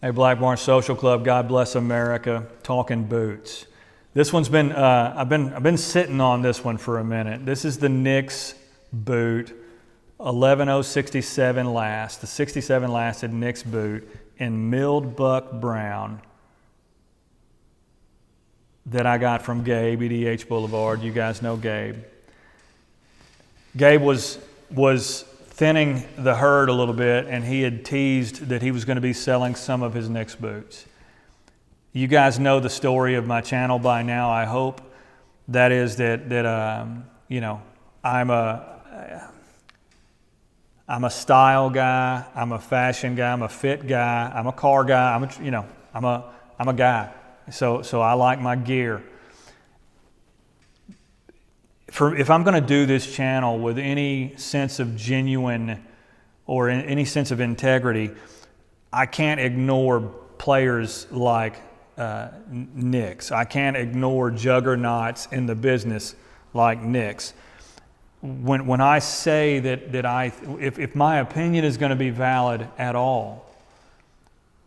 Hey, Blackburn Social Club, God bless America, talking boots. This one's been, I've been sitting on this one for a minute. This is the Knicks boot, 11067 last, the 67 lasted Knicks boot in milled buck brown that I got from Gabe, EDH Boulevard. You guys know Gabe. Gabe was thinning the herd a little bit, and he had teased that he was going to be selling some of his Knicks boots. You guys know the story of my channel by now, I hope. That is that you know, I'm a style guy, I'm a fashion guy, I'm a fit guy, I'm a car guy, I'm a guy. So I like my gear. If I'm going to do this channel with any sense of genuine or any sense of integrity, I can't ignore players like Knicks. I can't ignore juggernauts in the business like Knicks. When I say that if my opinion is going to be valid at all,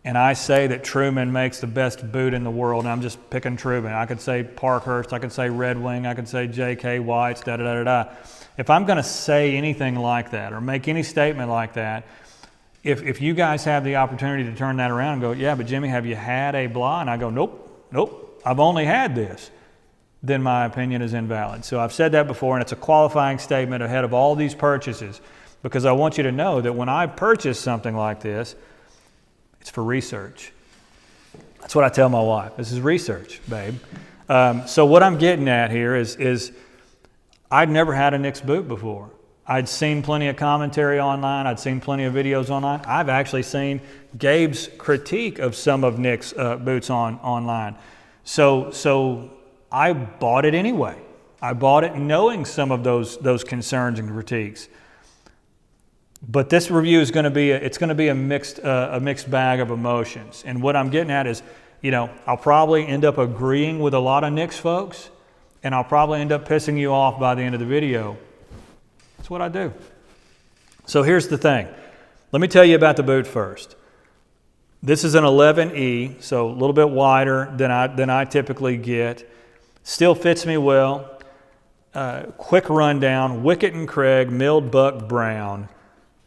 and I say that Truman makes the best boot in the world, and I'm just picking Truman. I could say Parkhurst, I could say Red Wing, I could say J.K. White's, da-da-da-da-da. If I'm going to say anything like that or make any statement like that, if you guys have the opportunity to turn that around and go, yeah, but Jimmy, have you had a blah? And I go, nope, I've only had this. Then my opinion is invalid. So I've said that before, and it's a qualifying statement ahead of all these purchases, because I want you to know that when I purchase something like this, it's for research. That's what I tell my wife. This is research, babe. So what I'm getting at here is I'd never had a Knicks boot before. I'd seen plenty of commentary online. I'd seen plenty of videos online. I've actually seen Gabe's critique of some of Knicks boots online. So I bought it anyway. I bought it knowing some of those concerns and critiques. But this review is going to be a mixed bag of emotions. And what I'm getting at is, you know, I'll probably end up agreeing with a lot of Knicks folks, and I'll probably end up pissing you off by the end of the video. That's what I do. So here's the thing. Let me tell you about the boot first. This is an 11E, so a little bit wider than I typically get. Still fits me well. Quick rundown: Wicket and Craig milled buck brown.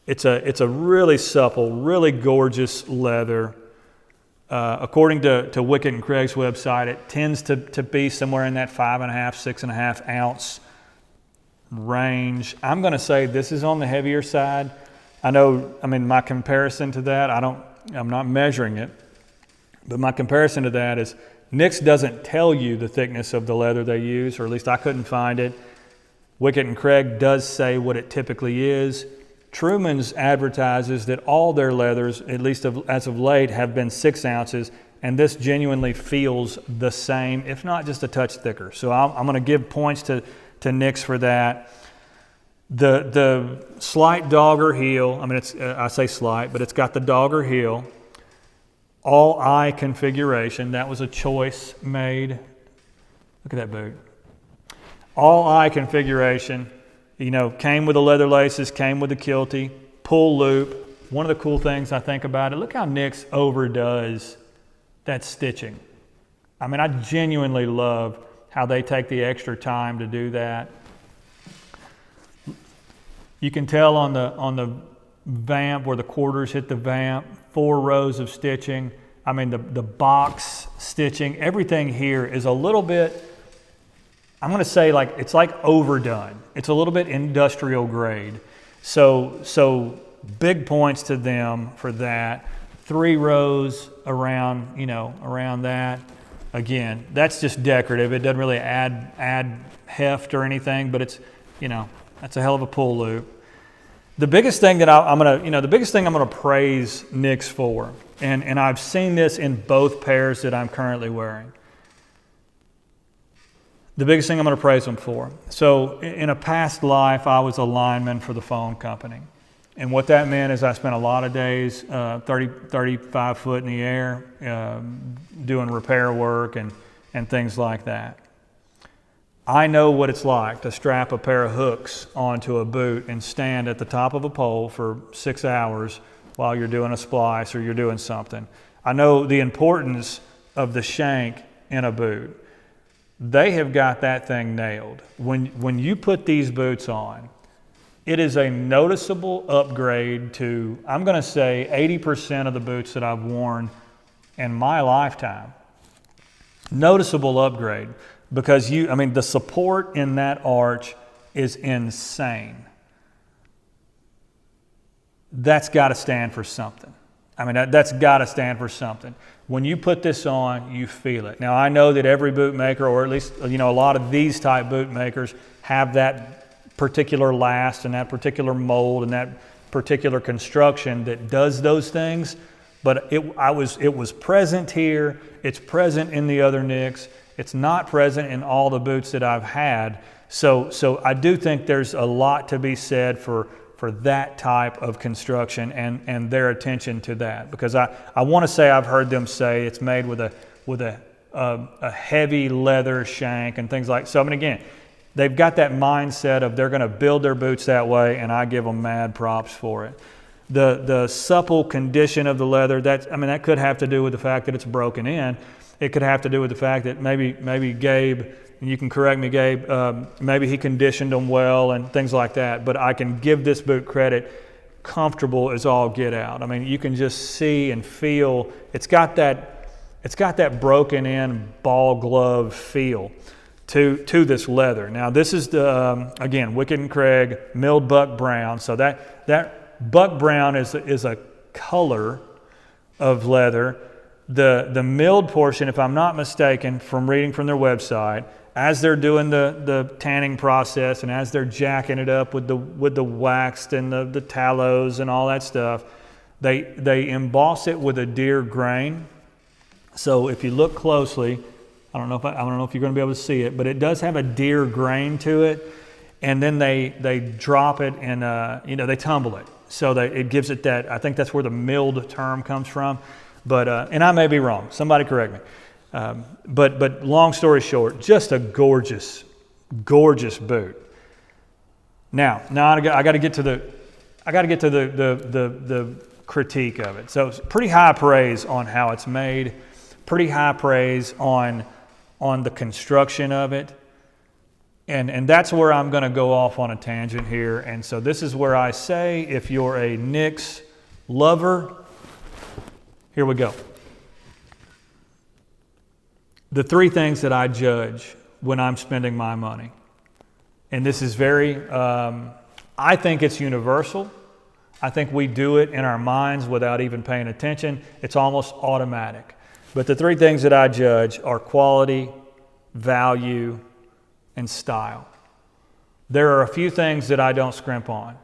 It's a really supple, really gorgeous leather. According to Wicket and Craig's website, it tends to be somewhere in that 5.5, 6.5 ounce range. I'm going to say this is on the heavier side. My comparison to that, I'm not measuring it, but my comparison to that is Knicks doesn't tell you the thickness of the leather they use, or at least I couldn't find it. Wicket and Craig does say what it typically is. Truman's advertises that all their leathers, at least as of late, have been 6 ounces, and this genuinely feels the same, if not just a touch thicker. So I'm going to give points to Knicks for that. The slight dogger heel, I say slight, but it's got the dogger heel. All eye configuration, that was a choice made. Look at that boot. All eye configuration. You know, came with the leather laces, came with the kiltie, pull loop. One of the cool things I think about it, look how Knicks overdoes that stitching. I genuinely love how they take the extra time to do that. You can tell on the vamp where the quarters hit the vamp, 4 rows of stitching. The box stitching, everything here is a little bit, I'm going to say it's like overdone. It's a little bit industrial grade. So big points to them for that. 3 rows around that. Again, that's just decorative. It doesn't really add heft or anything, but it's, that's a hell of a pull loop. The biggest thing that I'm going to praise Knicks for, and I've seen this in both pairs that I'm currently wearing. The biggest thing I'm going to praise them for. So in a past life, I was a lineman for the phone company. And what that meant is I spent a lot of days 35 foot in the air doing repair work and things like that. I know what it's like to strap a pair of hooks onto a boot and stand at the top of a pole for 6 hours while you're doing a splice or you're doing something. I know the importance of the shank in a boot. They have got that thing nailed. When you put these boots on, it is a noticeable upgrade to, I'm going to say, 80% of the boots that I've worn in my lifetime. Noticeable upgrade, because the support in that arch is insane. That's got to stand for something. That's got to stand for something. When you put this on, you feel it. Now, I know that every bootmaker, or at least a lot of these type bootmakers, have that particular last and that particular mold and that particular construction that does those things. But it was present here. It's present in the other nicks. It's not present in all the boots that I've had. So I do think there's a lot to be said for that type of construction and their attention to that, because I want to say I've heard them say it's made with a heavy leather shank and things like. So again, they've got that mindset of they're going to build their boots that way, and I give them mad props for it. The supple condition of the leather, that could have to do with the fact that it's broken in. It could have to do with the fact that maybe Gabe, and you can correct me, Gabe, maybe he conditioned them well and things like that. But I can give this boot credit, comfortable as all get out. You can just see and feel it's got that broken in ball glove feel to this leather. Now this is the again, Wicked and Craig milled buck brown. So that buck brown is a color of leather. The milled portion, if I'm not mistaken, from reading from their website, as they're doing the tanning process and as they're jacking it up with the waxed and the tallows and all that stuff, they emboss it with a deer grain. So if you look closely, I don't know if you're going to be able to see it, but it does have a deer grain to it. And then they drop it and they tumble it, so that it gives it that. I think that's where the milled term comes from. But and I may be wrong. Somebody correct me. But long story short, just a gorgeous boot. Now I got to get to the critique of it. So it's pretty high praise on how it's made, pretty high praise on the construction of it, and that's where I'm going to go off on a tangent here. And so this is where I say, if you're a Nicks lover, here we go. The three things that I judge when I'm spending my money. And this is very, I think it's universal. I think we do it in our minds without even paying attention. It's almost automatic. But the three things that I judge are quality, value, and style. There are a few things that I don't scrimp on.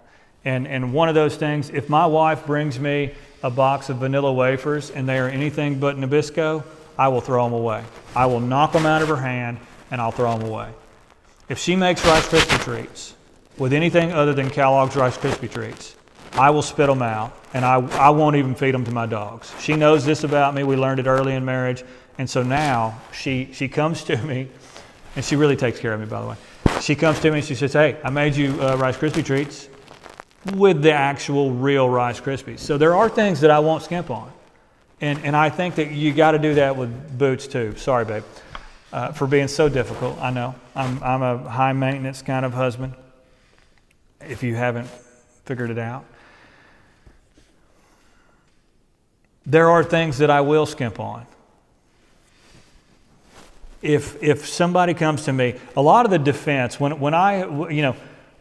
And one of those things, if my wife brings me a box of vanilla wafers and they are anything but Nabisco, I will throw them away. I will knock them out of her hand and I'll throw them away. If she makes Rice Krispie treats with anything other than Kellogg's Rice Krispie treats, I will spit them out, and I won't even feed them to my dogs. She knows this about me. We learned it early in marriage. And so now she comes to me, and she really takes care of me, by the way. She comes to me and she says, hey, I made you Rice Krispie treats with the actual real Rice Krispies. So there are things that I won't skimp on. And I think that you got to do that with boots too. Sorry, babe, for being so difficult. I know. I'm a high maintenance kind of husband, if you haven't figured it out. There are things that I will skimp on. If somebody comes to me, a lot of the defense, when I,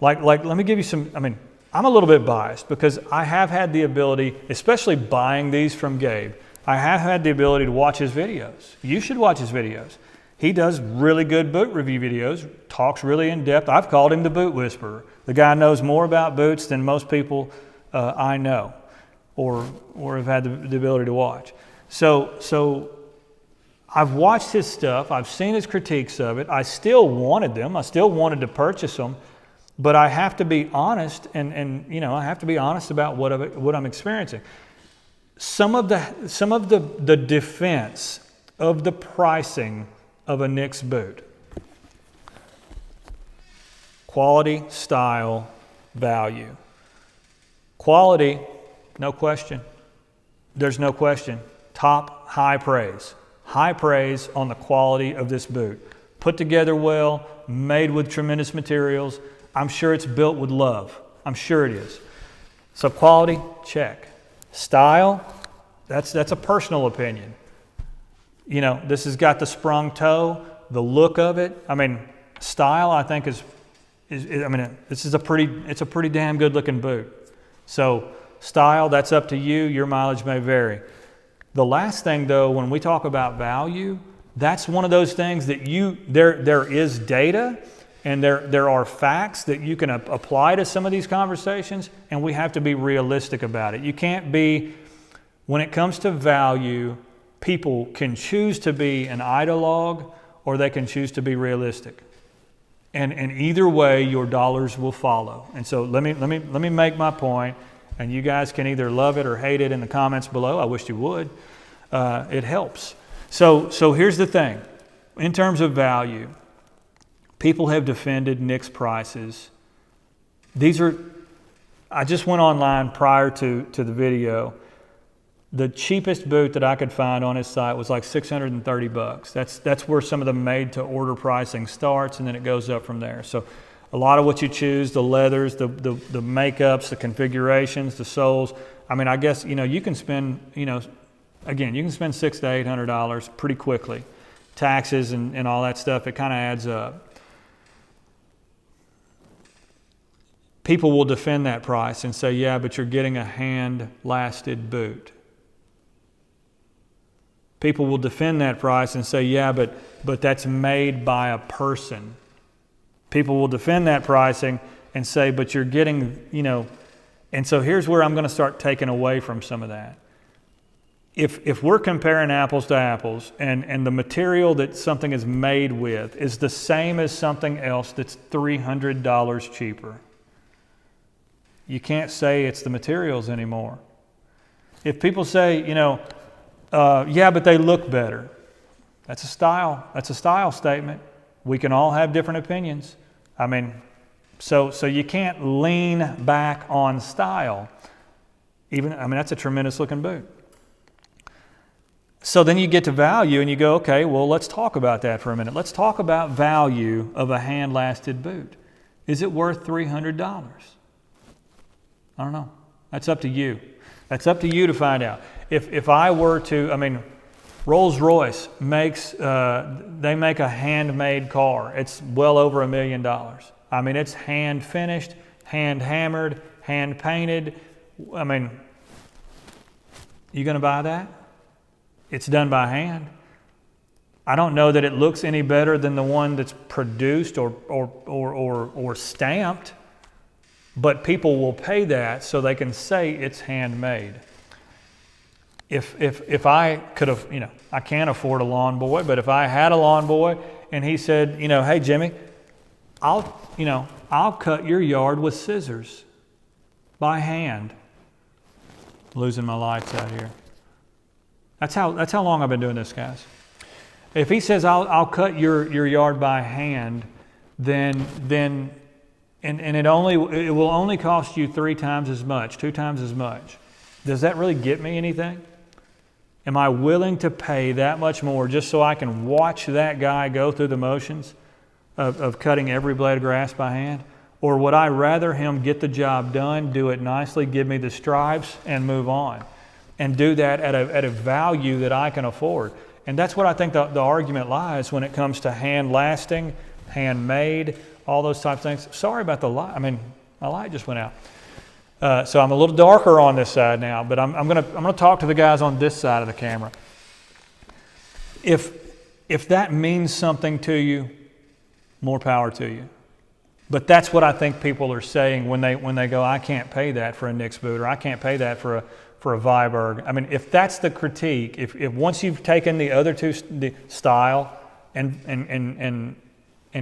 like let me give you some, I'm a little bit biased because I have had the ability, especially buying these from Gabe, I have had the ability to watch his videos. You should watch his videos. He does really good boot review videos, talks really in depth. I've called him the boot whisperer. The guy knows more about boots than most people I know or have had the ability to watch. So I've watched his stuff. I've seen his critiques of it. I still wanted them. I still wanted to purchase them. But I have to be honest, and I have to be honest about what I'm experiencing. Some of the defense of the pricing of a Nicks boot: quality, style, value. Quality, no question. There's no question. high praise on the quality of this boot. Put together well, made with tremendous materials. I'm sure it's built with love. I'm sure it is. So quality, check. Style, that's a personal opinion. You know, this has got the sprung toe, the look of it. I mean, style, I think this is a pretty damn good looking boot. So style, that's up to you. Your mileage may vary. The last thing though, when we talk about value, that's one of those things that there is data and there are facts that you can apply to some of these conversations, and we have to be realistic about it. You can't be, when it comes to value, people can choose to be an ideologue or they can choose to be realistic. And either way, your dollars will follow. And so let me make my point, and you guys can either love it or hate it in the comments below. I wish you would. It helps. So here's the thing. In terms of value, people have defended Nick's prices. I just went online prior to the video. The cheapest boot that I could find on his site was like $630. That's where some of the made to order pricing starts, and then it goes up from there. So a lot of what you choose, the leathers, the makeups, the configurations, the soles. I mean, I guess, you can spend, again, you can spend $600 to $800 pretty quickly. Taxes and all that stuff, it kind of adds up. People will defend that price and say, yeah, but you're getting a hand-lasted boot. People will defend that price and say, yeah, but that's made by a person. People will defend that pricing and say, but you're getting, and so here's where I'm going to start taking away from some of that. If we're comparing apples to apples and the material that something is made with is the same as something else that's $300 cheaper, you can't say it's the materials anymore. If people say, yeah, but they look better. That's a style statement. We can all have different opinions. I mean, so you can't lean back on style. That's a tremendous looking boot. So then you get to value and you go, okay, well, let's talk about that for a minute. Let's talk about value of a hand-lasted boot. Is it worth $300? I don't know. That's up to you. That's up to you to find out. If I were to, Rolls-Royce makes, they make a handmade car. It's well over $1 million. It's hand finished, hand hammered, hand painted. You going to buy that? It's done by hand. I don't know that it looks any better than the one that's produced or stamped, but people will pay that so they can say it's handmade. If I could have, I can't afford a lawn boy, but if I had a lawn boy and he said, hey Jimmy, I'll cut your yard with scissors by hand. Losing my lights out here. That's how long I've been doing this, guys. If he says I'll cut your yard by hand, then it will only cost you 3 times as much, 2 times as much. Does that really get me anything? Am I willing to pay that much more just so I can watch that guy go through the motions of cutting every blade of grass by hand? Or would I rather him get the job done, do it nicely, give me the stripes, and move on? And do that at a value that I can afford. And that's what I think the argument lies when it comes to hand-lasting, handmade, all those types of things. Sorry about the light. My light just went out. So I'm a little darker on this side now, but I'm gonna talk to the guys on this side of the camera. If that means something to you, more power to you. But that's what I think people are saying when they go, I can't pay that for a Nick's boot, or I can't pay that for a Viberg. If that's the critique, if once you've taken the other two, the style and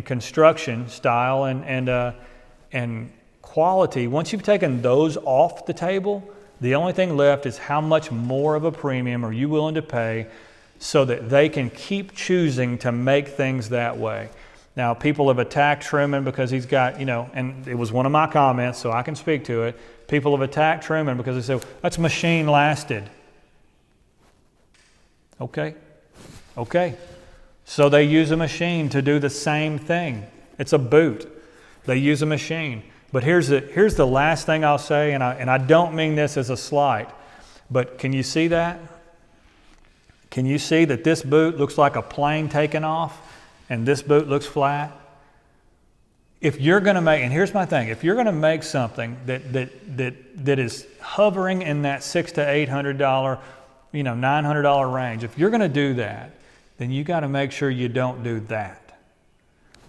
construction style and quality, once you've taken those off the table, the only thing left is how much more of a premium are you willing to pay so that they can keep choosing to make things that way. Now, people have attacked Truman because he's got, and it was one of my comments, so I can speak to it. People have attacked Truman because they say, that's machine lasted. Okay. Okay. So they use a machine to do the same thing. It's a boot. They use a machine. But here's the last thing I'll say, and I don't mean this as a slight, but can you see that? Can you see that this boot looks like a plane taking off and this boot looks flat? If you're going to make, and here's my thing, if you're going to make something that is hovering in that $600 to $800, $900 range, if you're going to do that, then you got to make sure you don't do that.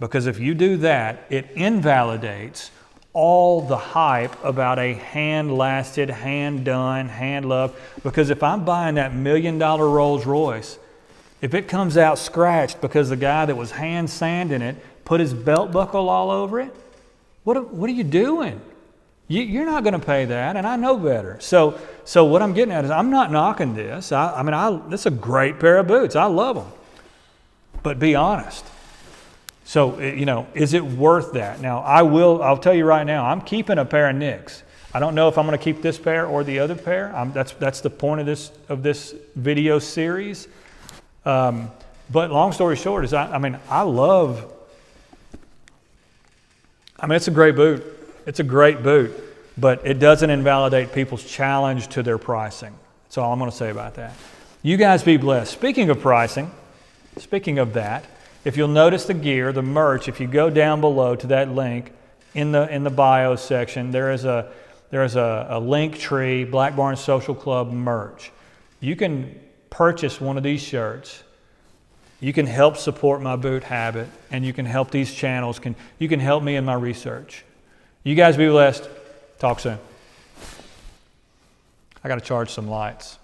Because if you do that, it invalidates all the hype about a hand-lasted, hand-done, hand-loved. Because if I'm buying that $1 million Rolls Royce, if it comes out scratched because the guy that was hand sanding it put his belt buckle all over it, what are you doing? You're not going to pay that, and I know better. So what I'm getting at is I'm not knocking this. This is a great pair of boots. I love them. But be honest. So, is it worth that? Now, I'll tell you right now, I'm keeping a pair of Knicks. I don't know if I'm going to keep this pair or the other pair. That's the point of this video series. But long story short is, it's a great boot. It's a great boot, but it doesn't invalidate people's challenge to their pricing. That's all I'm going to say about that. You guys be blessed. Speaking of pricing, speaking of that, if you'll notice the gear, the merch, if you go down below to that link in the bio section, there is a link tree, Black Barn Social Club merch. You can purchase one of these shirts. You can help support my boot habit, and you can help these channels. You can help me in my research. You guys be blessed. Talk soon. I got to charge some lights.